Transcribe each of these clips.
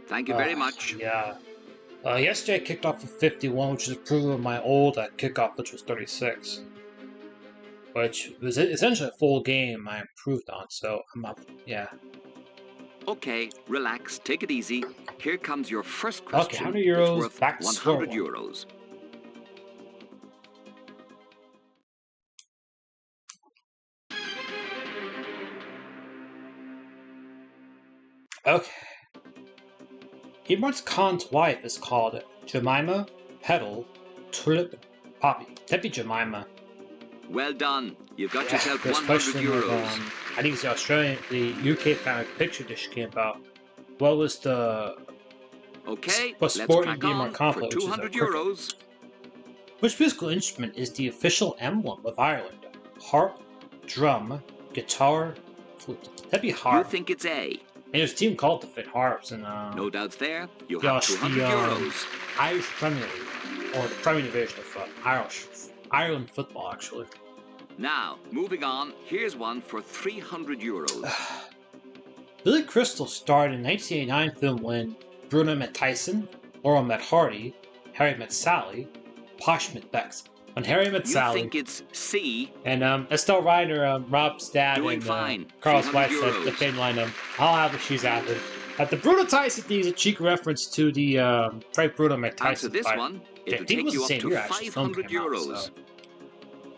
Thank you very much. Yeah. Yesterday I kicked off with 51, which is improvement of my old kickoff, which was 36. Which was essentially a full game I improved on, so I'm up. Yeah. Okay, relax, take it easy. Here comes your first question. Okay, 100 euros, it's worth back to 100 square one. euros. Okay. Imran's Khan's wife is called Jemima, Petal, Tulip, Poppy. That'd be Jemima. Well done. You've got yourself This 100 question euros. Of, I think it's the UK Family Picture Dish came about. What was the let's crack on complex, for 200 euros. Which musical instrument is the official emblem of Ireland? Harp, drum, guitar, flute. That'd be harp. You think it's A? And there's a team called the Fit Harps, and no doubts there. You have 200 euros. Irish Premier League, or the Premier Division of Ireland football, actually. Now, moving on, here's one for 300 euros. Billy Crystal starred in 1989 film when Bruno met Tyson, Laurel met Hardy, Harry met Sally, Posh met Bex. When Harry met Sally. You think it's C? And Estelle Ryder, Rob's dad, doing and fine. Carl's wife said the same line I'll have what she's having. The Bruno Tyson thing is a cheeky reference to the Frank Bruno met Tyson. Answer this one. It'll take you up to 500 euros. Out, so.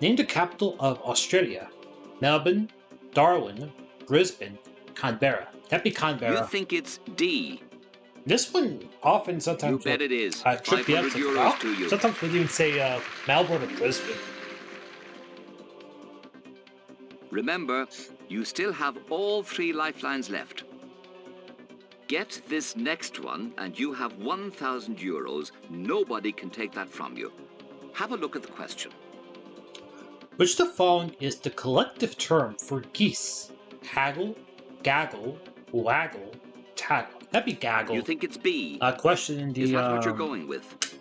Name the capital of Australia. Melbourne, Darwin, Brisbane, Canberra. That'd be Canberra. You think it's D? This one often sometimes. You bet it is. 500 euros to you. Sometimes we'll even say Melbourne or Brisbane. Remember, you still have all 3 lifelines left. Get this next one and you have 1,000 euros. Nobody can take that from you. Have a look at the question. Which of the following is the collective term for geese? Haggle, gaggle, waggle, taggle. That'd be gaggle. You think it's B? Question in the. Is that what you're going with?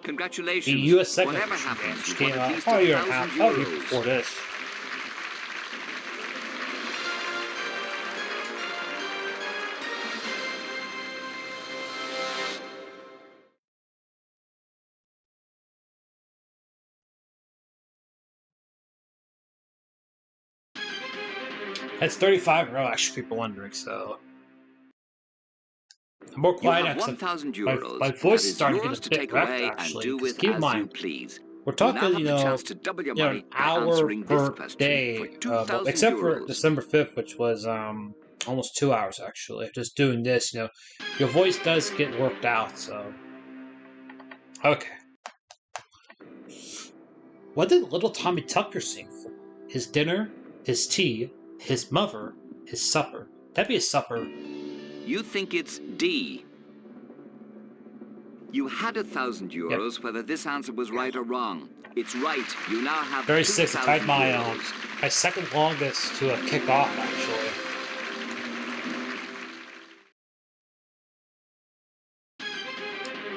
Congratulations. The U.S. second Whatever happens, you came won at out least a year and a 1,000 half, probably euros. before this. That's 35 in a row, actually, people wondering, so. I'm more quiet you have 1,000 euros. My voice is starting yours to get a bit wrecked, actually. And do with keep in as mind, you please. we're talking, you know, an hour per day, except for December 5th, which was almost 2 hours, actually. Just doing this, your voice does get worked out, so. Okay. What did little Tommy Tucker sing for? His dinner, his tea, his mother, his supper. That'd be a supper. You think it's D. You had 1,000 euros, whether this answer was right or wrong. It's right. You now have 36. I tied euros. my second longest to a kick off, actually.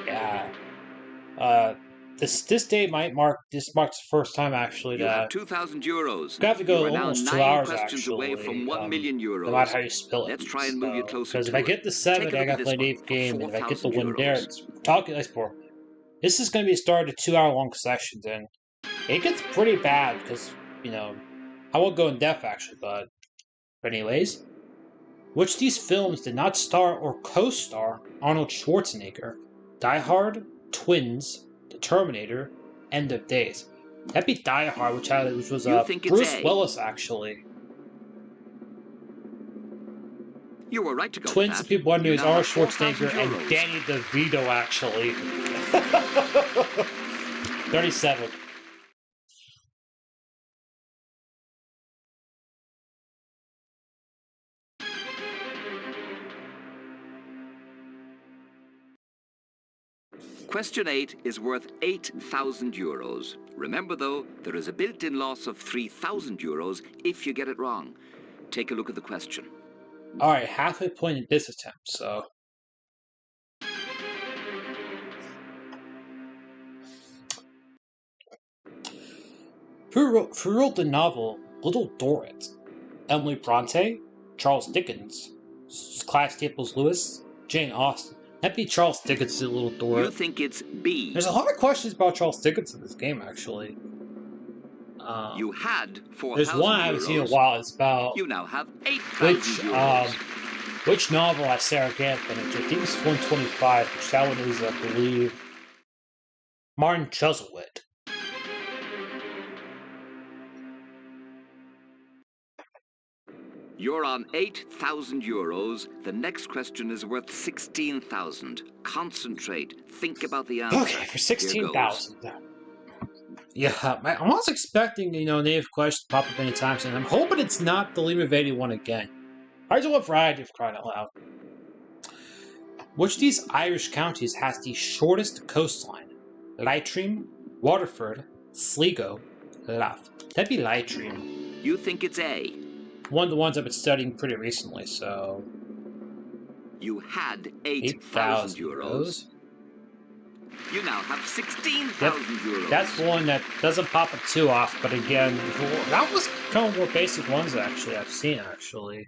Yeah. This day marks the first time actually you that have 2,000 euros. You have to go you are almost now 2 9 hours questions actually. away from 1 million euros. No matter how you spell it. Let's try and move you closer. Because if I get the 7, I got to play an 8th game, and if I get the win there, it's talking like for. This is going to be a start of 2 hour long sessions, and it gets pretty bad because I won't go in depth actually, but anyways, which of these films did not star or co-star Arnold Schwarzenegger? Die Hard, Twins, The Terminator, End of Days. That'd be Die Hard, which was Bruce Willis, actually. You were right to go Twins, with that. people wondering, is Arnold Schwarzenegger and Danny DeVito, actually. 37. Question 8 is worth 8,000 euros. Remember, though, there is a built-in loss of 3,000 euros if you get it wrong. Take a look at the question. All right, halfway point in this attempt, so. Who wrote the novel Little Dorrit? Emily Bronte, Charles Dickens, Clive Staples Lewis, Jane Austen. That'd be Charles Dickens, a little door. You think it's B. There's a lot of questions about Charles Dickens in this game, actually. You had 4,000 There's one I haven't seen in a while. It's about you now have 8,000 euros. Which novel has Sarah Gant in it? I think it's 125, which that one is, I believe, Martin Chuzzlewit. You're on 8,000 euros. The next question is worth 16,000. Concentrate. Think about the answer. Okay, for 16,000. Yeah, I was expecting, native questions to pop up anytime soon. I'm hoping it's not the League of 81 again. I just want variety of crying out loud. Which of these Irish counties has the shortest coastline? Leitrim, Waterford, Sligo, Louth. That'd be Leitrim. You think it's A. One of the ones I've been studying pretty recently, so... You had 8,000 euros. You now have 16,000 euros. That's one that doesn't pop up too often, but again, that was kind of more basic ones actually I've seen actually.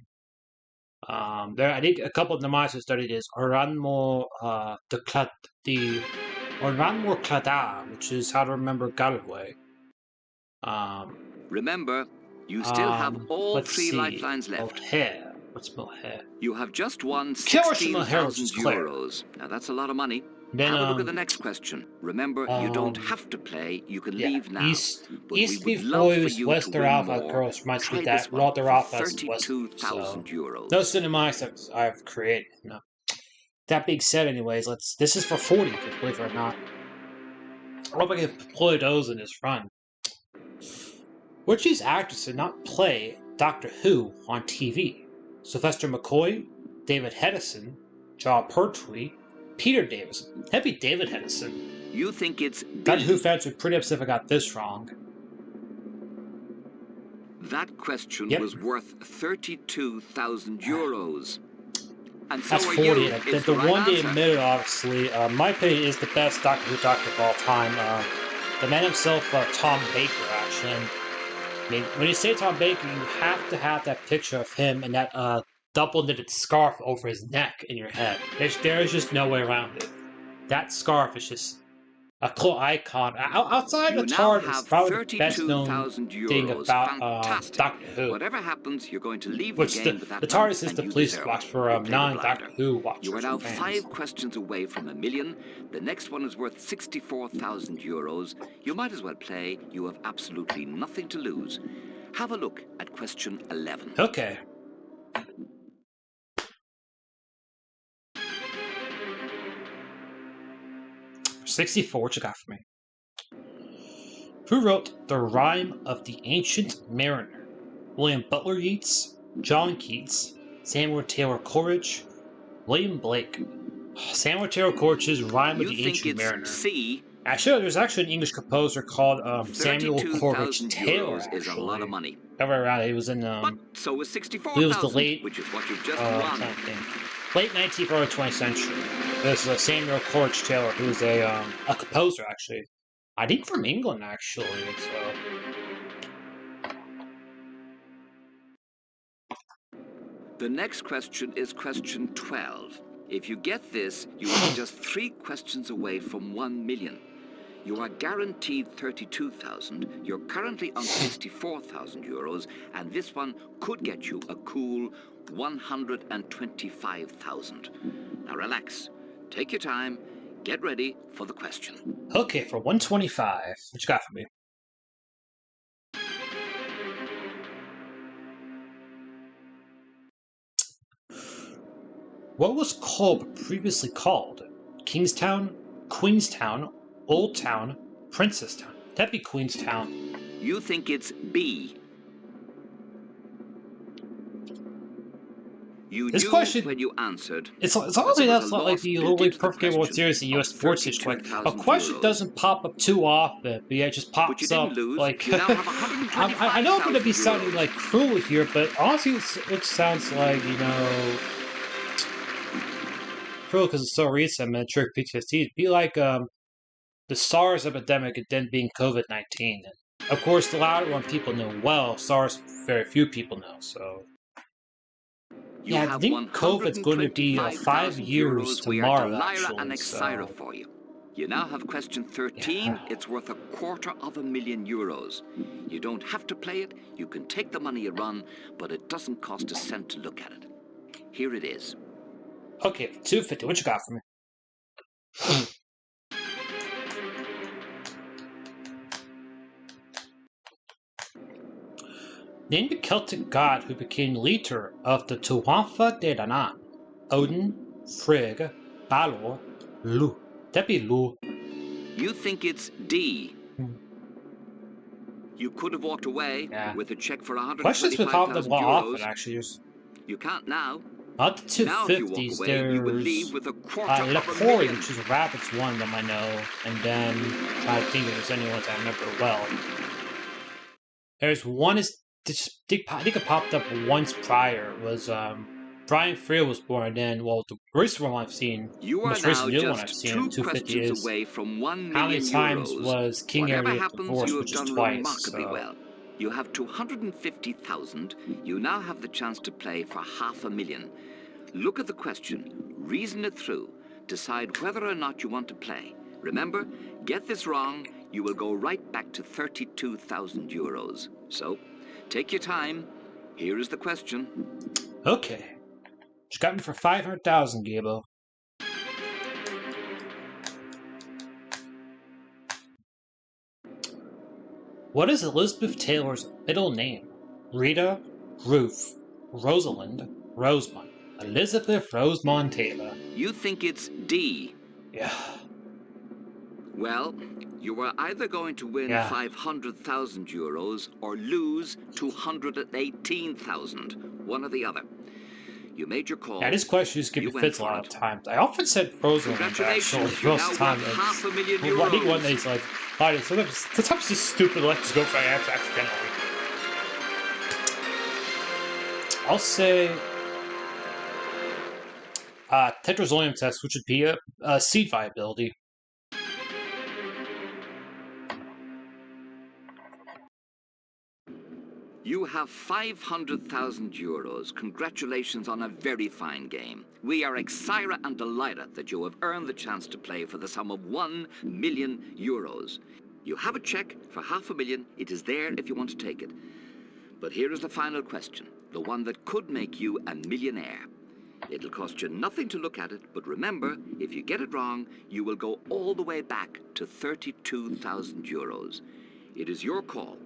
I think a couple of the mines I studied is Oranmore Claddagh, which is how to remember Galway. Remember, you still have all 3 lifelines left. Mohair. What's Mohair? You have just won 16,000 euros. Now that's a lot of money. Then, have a look at the next question. Remember, you don't have to play. You can leave now. East Boys, Wester Alpha Girls reminds me that Rother Alpha is West. 32,000 euros. No cinematics I've created. No. That being said, anyways, this is for 40, believe it or not. I hope I can deploy those in this run. Which of these actors did not play Doctor Who on TV? Sylvester McCoy, David Hedison, John Pertwee, Peter Davison. That'd be David Hedison. You think it's B. Doctor Who fans would be pretty upset if I got this wrong. That question was worth 32,000 euros. And so that's are 40. You. The one they admitted, obviously, my opinion, is the best Doctor Who doctor of all time. The man himself, Tom Baker, actually. And, I mean, when you say Tom Baker, you have to have that picture of him and that double knitted scarf over his neck in your head. There is just no way around it. That scarf is just a cool icon. Outside of the TARDIS, it's probably the best known thing about Doctor Who. Whatever happens, you're going to leave the game with that. The TARDIS is the police box for non-Doctor Who watchers. You are now 5 questions away from $1 million. The next one is worth 64,000 euros. You might as well play. You have absolutely nothing to lose. Have a look at question 11. Okay. 64, what you got for me? Who wrote The Rime of the Ancient Mariner? William Butler Yeats, John Keats, Samuel Taylor Coleridge, William Blake. Samuel Taylor Coleridge's Rime of the Ancient Mariner. C. Actually, there's actually an English composer called Samuel Coleridge Taylor. Is a lot of money. Never around. He was in. But so was 64,000. He was the late, which is what you've just won. Late 19th, early 20th century. This is Samuel Coleridge Taylor, who was a composer, actually. I think from England, actually. So. The next question is question 12. If you get this, you will be just 3 questions away from 1 million. You are guaranteed 32,000. You're currently on 64,000 euros, and this one could get you a cool 125,000. Now relax, take your time, get ready for the question. Okay, for 125, what you got for me? What was Kolb previously called? Kingstown, Queenstown, Old Town, Princesstown. That'd be Queenstown. You think it's B. You this knew question, when you answered. It's honestly that's not like the Literally Perfect Game World Series in US Sports situation. A question doesn't pop up too often, but yeah, it just pops up. Like, I know I'm going to be sounding like cruel here, but honestly, it sounds like, cruel because it's so recent, man. Trick PTSD. It'd be like the SARS epidemic and then being COVID-19. Of course, the latter one people know well. SARS, very few people know, so. You yeah, I have think COVID's going to be 5 years tomorrow, and actually, so... for you. You now have question 13. Yeah. It's worth €250,000. You don't have to play it. You can take the money you run, but it doesn't cost a cent to look at it. Here it is. Okay, 250. What you got for me? Name the Celtic god who became leader of the Tuatha De Danann. Odin, Frigg, Balor, Lu. That'd be Lu. You think it's D. You could have walked away with a check for €125,000. Actually. You can't now. Out the 250s, there's Lepori, which is a Rabbit's one that I know, and then I'm trying to think if there's any ones I remember well. There's one I think it popped up once prior. It was Brian Freer was born, and then the recent one I've seen, most recent new one I've seen, 250 is away from €1 million. how many times was King Area divorced, which is twice. Well. You have 250,000. You now have the chance to play for $500,000. Look at the question, reason it through, decide whether or not you want to play. Remember, get this wrong, you will go right back to €32,000. So, take your time. Here is the question. Okay. She got me for 500,000, Gabo. What is Elizabeth Taylor's middle name? Rita, Ruth, Rosalind, Rosemont. Elizabeth Rosemont Taylor. You think it's D. Yeah. Well, you are either going to win €500,000 or lose 218,000. One or the other. You made your call. Yeah, this question just gives me fits a lot of times. I often said Rosalind actually most of the time. €500,000. I think one day it's like, sometimes it's stupid. Let's just go for an answer accidentally. I'll say Tetrazoium test, which would be a seed viability. You have €500,000. Congratulations on a very fine game. We are excited and delighted that you have earned the chance to play for the sum of €1 million. You have a check for $500,000. It is there if you want to take it. But here is the final question, the one that could make you a millionaire. It'll cost you nothing to look at it, but remember, if you get it wrong, you will go all the way back to €32,000. It is your call.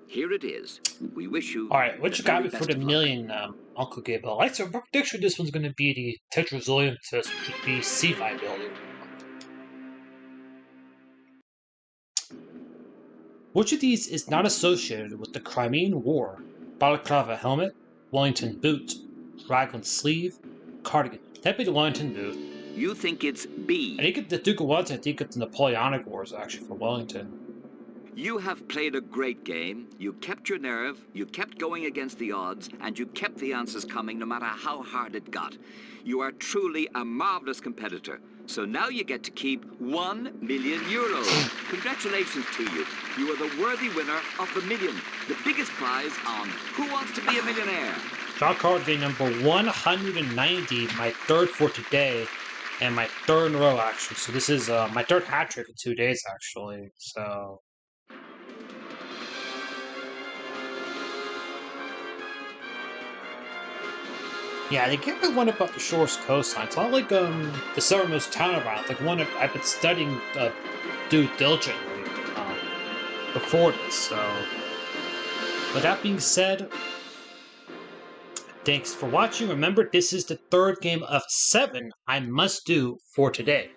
Here it is. We wish you... All right, what you got me for the million, Uncle Gable? I'd say my prediction this one's going to be the Tetrazoium test, which would be sea viability. Which of these is not associated with the Crimean War? Balaclava helmet, Wellington boot, raglan sleeve, cardigan. That'd be the Wellington boot. You think it's B. I think it's the Duke of Wellington. I think it's the Napoleonic Wars, actually, for Wellington. You have played a great game. You kept your nerve, you kept going against the odds, and you kept the answers coming no matter how hard it got. You are truly a marvelous competitor. So now you get to keep €1 million. Congratulations to you. You are the worthy winner of the million, the biggest prize on Who Wants to Be a Millionaire? John Carpenter, number 190, my third for today, and my third in a row, actually. So this is my third hat trick in 2 days, actually. So... yeah, they gave me one about the shortest coastline. It's not like the southernmost town around. Like one I've been studying due diligently before this. So, with that being said, thanks for watching. Remember, this is the third game of 7 I must do for today.